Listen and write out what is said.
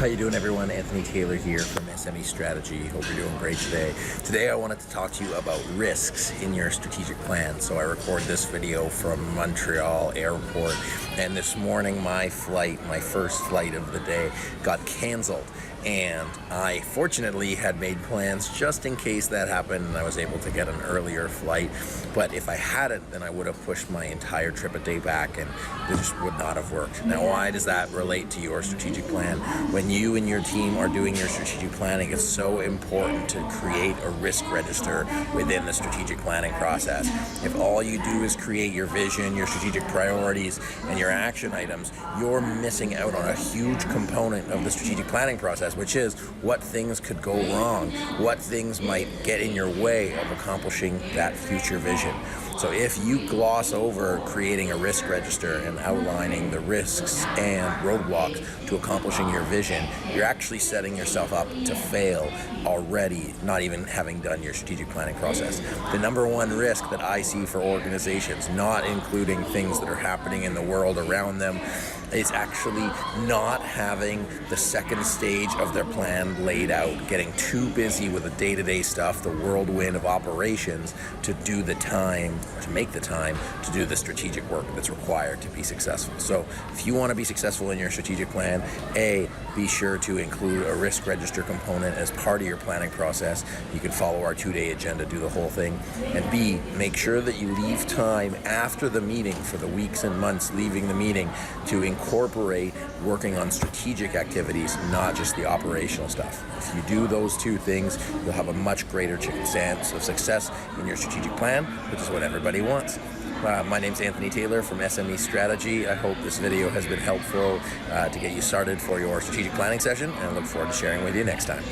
How you doing, everyone? Anthony Taylor here from SME Strategy. Hope you're doing great today. Today I wanted to talk to you about risks in your strategic plan. So I record this video from Montreal airport, and this morning my first flight of the day, got canceled. And I fortunately had made plans just in case that happened, and I was able to get an earlier flight. But if I hadn't, then I would have pushed my entire trip a day back, and it just would not have worked. Now, why does that relate to your strategic plan? When you and your team are doing your strategic planning, it's so important to create a risk register within the strategic planning process. If all you do is create your vision, your strategic priorities, and your action items, you're missing out on a huge component of the strategic planning process, which is what things could go wrong, what things might get in your way of accomplishing that future vision. So if you gloss over creating a risk register and outlining the risks and roadblocks to accomplishing your vision, you're actually setting yourself up to fail already, not even having done your strategic planning process. The number one risk that I see for organizations, not including things that are happening in the world around them, is actually not having the second stage of their plan laid out, getting too busy with the day-to-day stuff, the whirlwind of operations, to do the time, or to make the time to do the strategic work that's required to be successful. So if you want to be successful in your strategic plan, A, be sure to include a risk register component as part of your planning process. You can follow our 2-day agenda, do the whole thing. And B, make sure that you leave time after the meeting, for the weeks and months leaving the meeting, to incorporate working on strategic activities, not just the operational stuff. If you do those two things, you'll have a much greater chance of success in your strategic plan, which is what everybody wants. My name's Anthony Taylor from SME Strategy. I hope this video has been helpful to get you started for your strategic planning session, and I look forward to sharing with you next time.